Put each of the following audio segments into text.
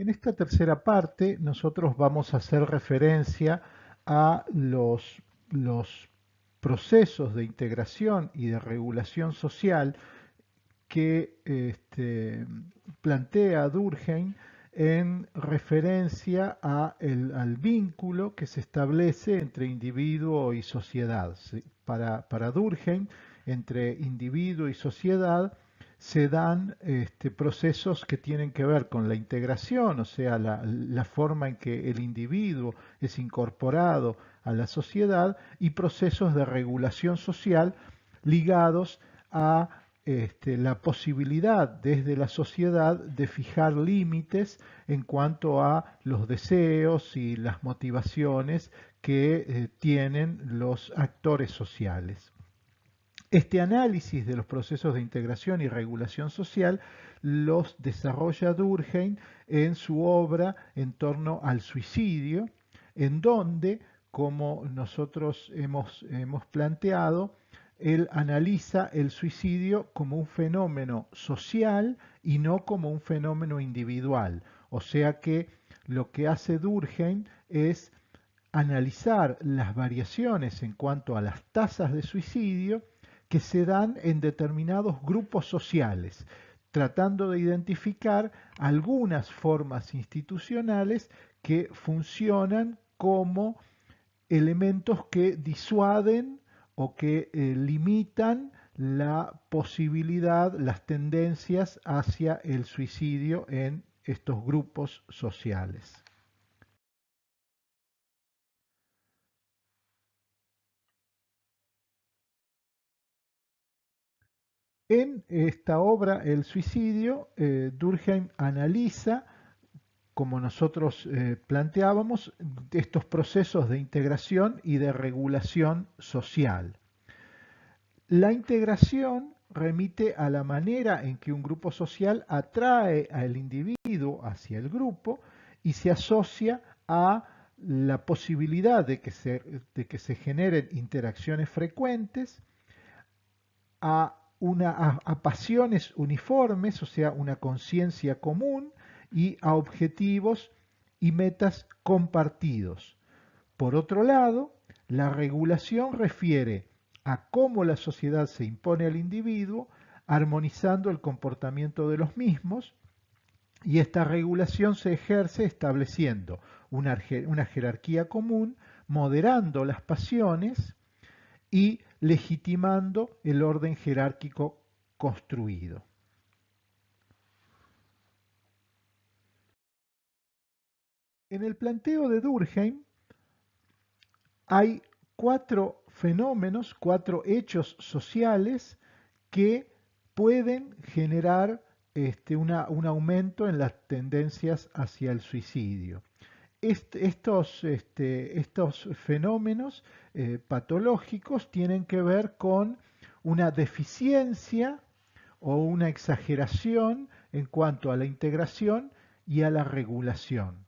En esta tercera parte nosotros vamos a hacer referencia a los procesos de integración y de regulación social que plantea Durkheim en referencia al vínculo que se establece entre individuo y sociedad. ¿Sí? Para Durkheim, entre individuo y sociedad se dan procesos que tienen que ver con la integración, o sea, la forma en que el individuo es incorporado a la sociedad, y procesos de regulación social ligados a la posibilidad desde la sociedad de fijar límites en cuanto a los deseos y las motivaciones que tienen los actores sociales. Este análisis de los procesos de integración y regulación social los desarrolla Durkheim en su obra en torno al suicidio, en donde, como nosotros hemos planteado, él analiza el suicidio como un fenómeno social y no como un fenómeno individual. O sea que lo que hace Durkheim es analizar las variaciones en cuanto a las tasas de suicidio que se dan en determinados grupos sociales, tratando de identificar algunas formas institucionales que funcionan como elementos que disuaden o que limitan la posibilidad, las tendencias hacia el suicidio en estos grupos sociales. En esta obra, El suicidio, Durkheim analiza, como nosotros planteábamos, estos procesos de integración y de regulación social. La integración remite a la manera en que un grupo social atrae al individuo hacia el grupo y se asocia a la posibilidad de que se generen interacciones frecuentes, a pasiones uniformes, o sea, una conciencia común, y a objetivos y metas compartidos. Por otro lado, la regulación refiere a cómo la sociedad se impone al individuo, armonizando el comportamiento de los mismos, y esta regulación se ejerce estableciendo una jerarquía común, moderando las pasiones y legitimando el orden jerárquico construido. En el planteo de Durkheim hay cuatro fenómenos, cuatro hechos sociales que pueden generar un aumento en las tendencias hacia el suicidio. Estos fenómenos patológicos tienen que ver con una deficiencia o una exageración en cuanto a la integración y a la regulación.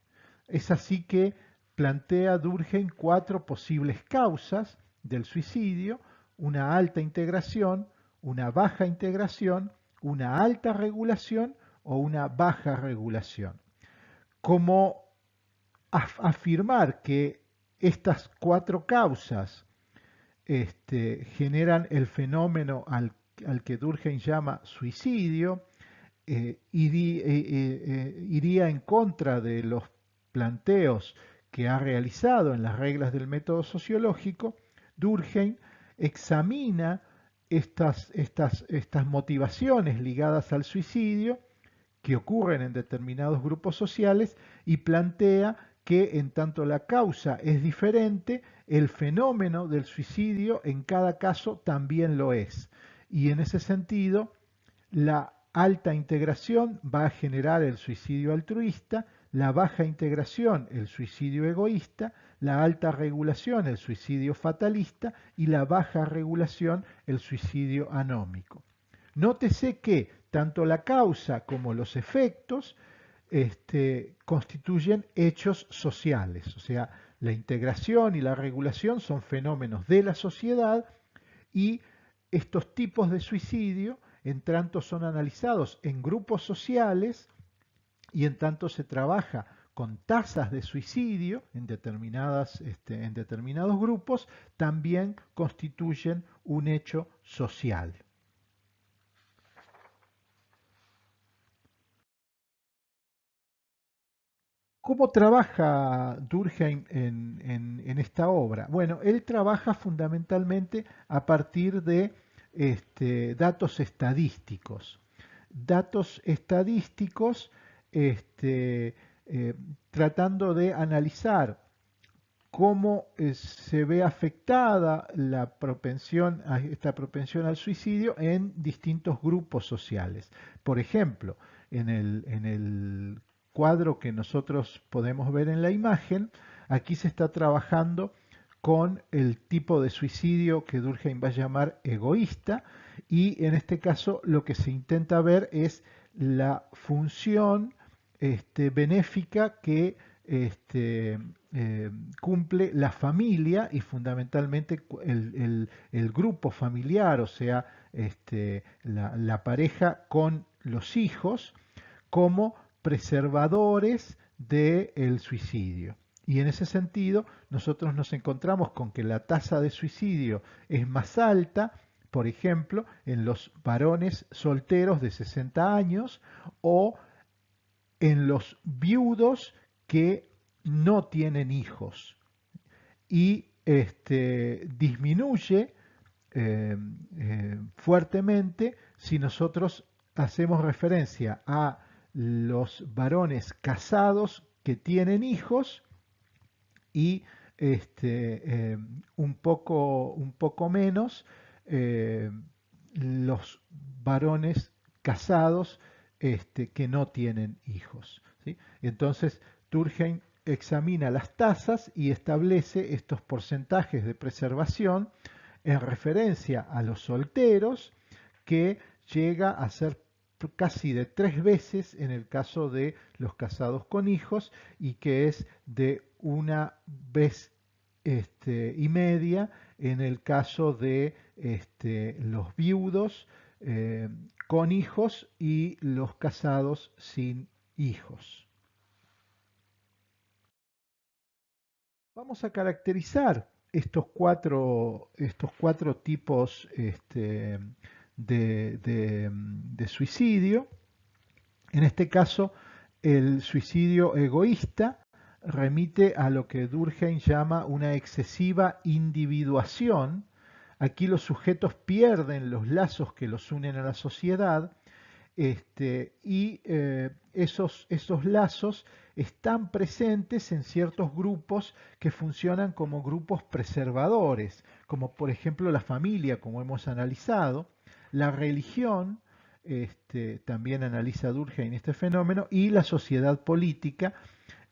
Es así que plantea Durkheim cuatro posibles causas del suicidio: una alta integración, una baja integración, una alta regulación o una baja regulación. Como afirmar que estas cuatro causas generan el fenómeno al que Durkheim llama suicidio, iría en contra de los planteos que ha realizado en las reglas del método sociológico. Durkheim examina estas motivaciones ligadas al suicidio que ocurren en determinados grupos sociales y plantea que en tanto la causa es diferente, el fenómeno del suicidio en cada caso también lo es. Y en ese sentido, la alta integración va a generar el suicidio altruista, la baja integración el suicidio egoísta, la alta regulación el suicidio fatalista y la baja regulación el suicidio anómico. Nótese que tanto la causa como los efectos constituyen hechos sociales, o sea, la integración y la regulación son fenómenos de la sociedad, y estos tipos de suicidio, en tanto son analizados en grupos sociales, y en tanto se trabaja con tasas de suicidio en en determinados grupos, también constituyen un hecho social. ¿Cómo trabaja Durkheim en esta obra? Bueno, él trabaja fundamentalmente a partir de datos estadísticos. Datos estadísticos este, tratando de analizar cómo se ve afectada esta propensión al suicidio en distintos grupos sociales. Por ejemplo, en el cuadro que nosotros podemos ver en la imagen, aquí se está trabajando con el tipo de suicidio que Durkheim va a llamar egoísta, y en este caso lo que se intenta ver es la función benéfica que este, eh, cumple la familia y fundamentalmente el grupo familiar, o sea, la pareja con los hijos, como preservadores del suicidio. Y en ese sentido, nosotros nos encontramos con que la tasa de suicidio es más alta, por ejemplo, en los varones solteros de 60 años o en los viudos que no tienen hijos, y disminuye fuertemente si nosotros hacemos referencia a los varones casados que tienen hijos y un poco menos eh, los varones casados que no tienen hijos, ¿sí? Entonces, Durkheim examina las tasas y establece estos porcentajes de preservación en referencia a los solteros, que llega a ser casi de 3 veces en el caso de los casados con hijos, y que es de 1 vez y media en el caso de los viudos con hijos y los casados sin hijos. Vamos a caracterizar estos cuatro tipos de suicidio. En este caso, el suicidio egoísta remite a lo que Durkheim llama una excesiva individuación. Aquí los sujetos pierden los lazos que los unen a la sociedad, y esos lazos están presentes en ciertos grupos que funcionan como grupos preservadores, como por ejemplo la familia, como hemos analizado, la religión, también analiza Durkheim este fenómeno, y la sociedad política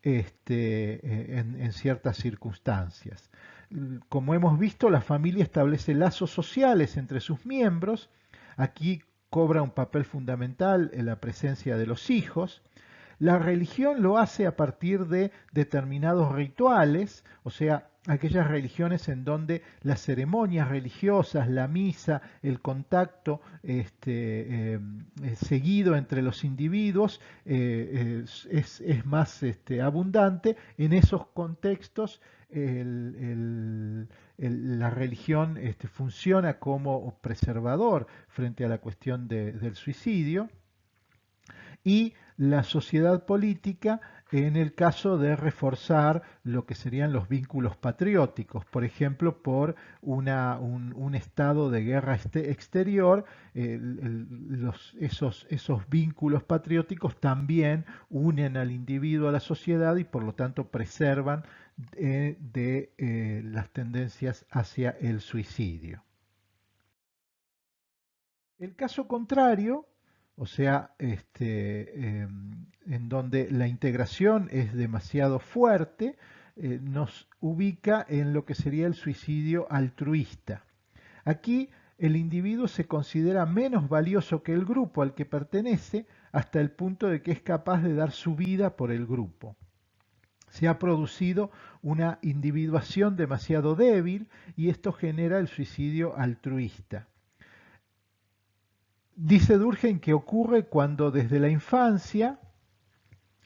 en ciertas circunstancias. Como hemos visto, la familia establece lazos sociales entre sus miembros. Aquí cobra un papel fundamental en la presencia de los hijos. La religión lo hace a partir de determinados rituales, o sea, aquellas religiones en donde las ceremonias religiosas, la misa, el contacto seguido entre los individuos es más abundante. En esos contextos la religión funciona como preservador frente a la cuestión del suicidio, y la sociedad política en el caso de reforzar lo que serían los vínculos patrióticos, por ejemplo, por un estado de guerra exterior. Esos vínculos patrióticos también unen al individuo a la sociedad y por lo tanto preservan de las tendencias hacia el suicidio. El caso contrario, o sea, en donde la integración es demasiado fuerte, nos ubica en lo que sería el suicidio altruista. Aquí el individuo se considera menos valioso que el grupo al que pertenece, hasta el punto de que es capaz de dar su vida por el grupo. Se ha producido una individuación demasiado débil y esto genera el suicidio altruista. Dice Durkheim que ocurre cuando desde la infancia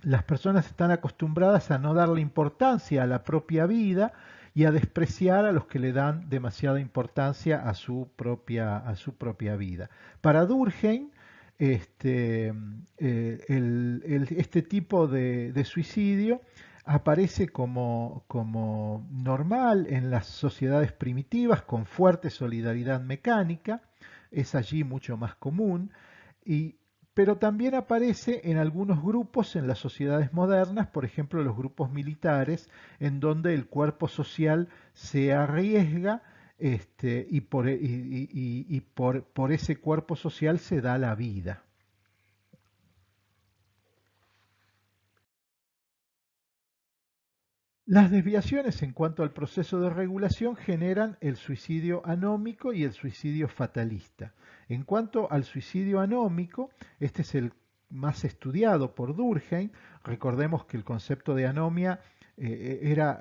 Las personas están acostumbradas a no darle importancia a la propia vida y a despreciar a los que le dan demasiada importancia a su propia vida. Para Durkheim, este tipo de suicidio aparece como normal en las sociedades primitivas con fuerte solidaridad mecánica, es allí mucho más común, y pero también aparece en algunos grupos en las sociedades modernas, por ejemplo los grupos militares, en donde el cuerpo social se arriesga por ese cuerpo social se da la vida. Las desviaciones en cuanto al proceso de regulación generan el suicidio anómico y el suicidio fatalista. En cuanto al suicidio anómico, este es el más estudiado por Durkheim. Recordemos que el concepto de anomia era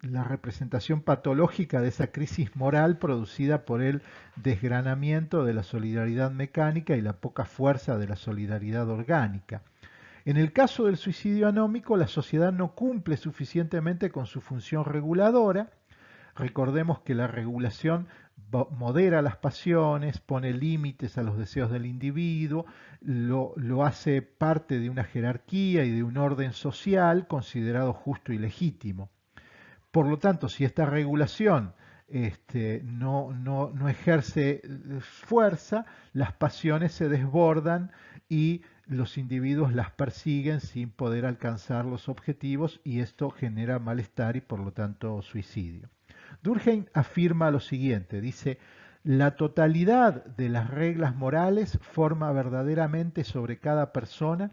la representación patológica de esa crisis moral producida por el desgranamiento de la solidaridad mecánica y la poca fuerza de la solidaridad orgánica. En el caso del suicidio anómico, la sociedad no cumple suficientemente con su función reguladora. Recordemos que la regulación modera las pasiones, pone límites a los deseos del individuo, lo hace parte de una jerarquía y de un orden social considerado justo y legítimo. Por lo tanto, si esta regulación no ejerce fuerza, las pasiones se desbordan y los individuos las persiguen sin poder alcanzar los objetivos y esto genera malestar y por lo tanto suicidio. Durkheim afirma lo siguiente, dice, la totalidad de las reglas morales forma verdaderamente sobre cada persona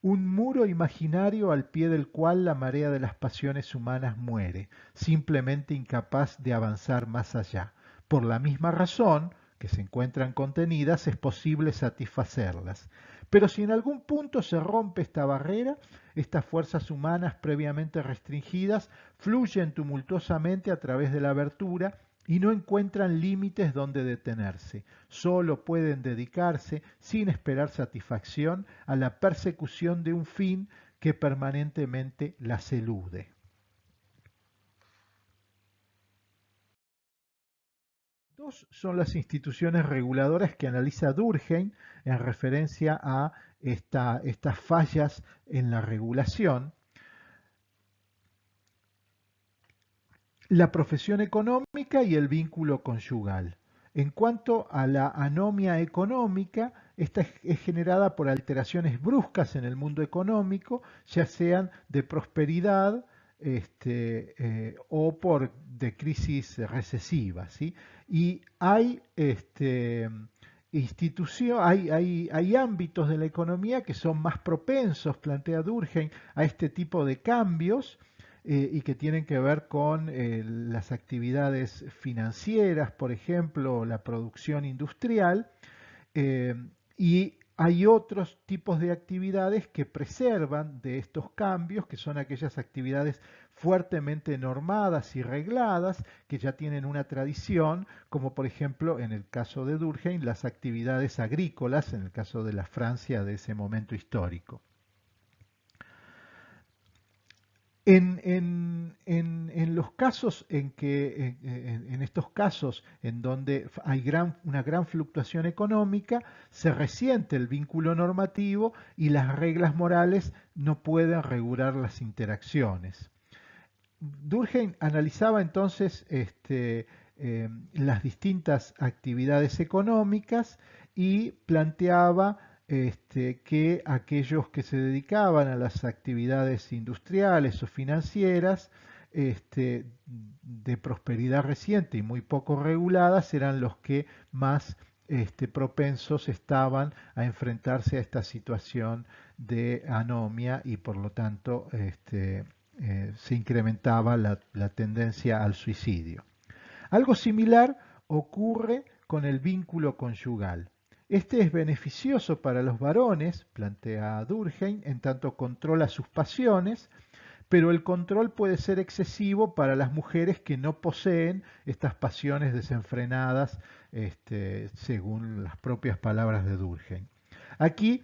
un muro imaginario al pie del cual la marea de las pasiones humanas muere, simplemente incapaz de avanzar más allá. Por la misma razón que se encuentran contenidas, es posible satisfacerlas. Pero si en algún punto se rompe esta barrera, estas fuerzas humanas previamente restringidas fluyen tumultuosamente a través de la abertura y no encuentran límites donde detenerse. Solo pueden dedicarse, sin esperar satisfacción, a la persecución de un fin que permanentemente las elude. Dos son las instituciones reguladoras que analiza Durkheim en referencia a estas fallas en la regulación. La profesión económica y el vínculo conyugal. En cuanto a la anomia económica, esta es generada por alteraciones bruscas en el mundo económico, ya sean de prosperidad o por de crisis recesiva, ¿sí? Y hay hay ámbitos de la economía que son más propensos, plantea Durkheim, a este tipo de cambios y que tienen que ver con las actividades financieras, por ejemplo, la producción industrial, eh, y hay otros tipos de actividades que preservan de estos cambios, que son aquellas actividades fuertemente normadas y regladas, que ya tienen una tradición, como por ejemplo en el caso de Durkheim, las actividades agrícolas, en el caso de la Francia de ese momento histórico. En los casos en estos casos en donde hay una gran fluctuación económica, se resiente el vínculo normativo y las reglas morales no pueden regular las interacciones. Durkheim analizaba entonces las distintas actividades económicas y planteaba que aquellos que se dedicaban a las actividades industriales o financieras de prosperidad reciente y muy poco reguladas eran los que más propensos estaban a enfrentarse a esta situación de anomia y por lo tanto se incrementaba la tendencia al suicidio. Algo similar ocurre con el vínculo conyugal. Este es beneficioso para los varones, plantea Durkheim, en tanto controla sus pasiones, pero el control puede ser excesivo para las mujeres que no poseen estas pasiones desenfrenadas, según las propias palabras de Durkheim. Aquí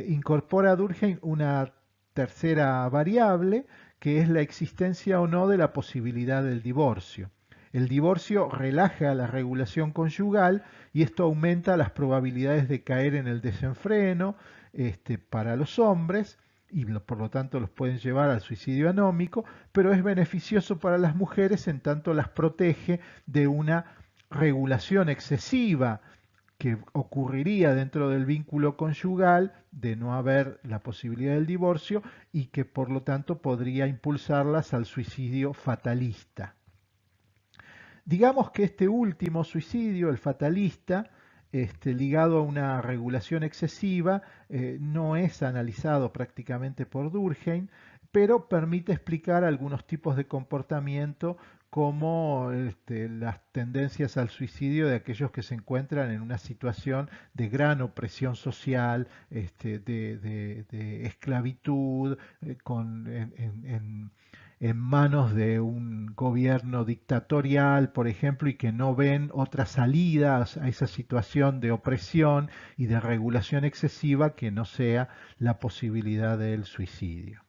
incorpora Durkheim una tercera variable, que es la existencia o no de la posibilidad del divorcio. El divorcio relaja la regulación conyugal y esto aumenta las probabilidades de caer en el desenfreno para los hombres y por lo tanto los pueden llevar al suicidio anómico, pero es beneficioso para las mujeres en tanto las protege de una regulación excesiva que ocurriría dentro del vínculo conyugal de no haber la posibilidad del divorcio y que por lo tanto podría impulsarlas al suicidio fatalista. Digamos que este último suicidio, el fatalista, ligado a una regulación excesiva, no es analizado prácticamente por Durkheim, pero permite explicar algunos tipos de comportamiento como las tendencias al suicidio de aquellos que se encuentran en una situación de gran opresión social, de esclavitud, en manos de un gobierno dictatorial, por ejemplo, y que no ven otras salidas a esa situación de opresión y de regulación excesiva que no sea la posibilidad del suicidio.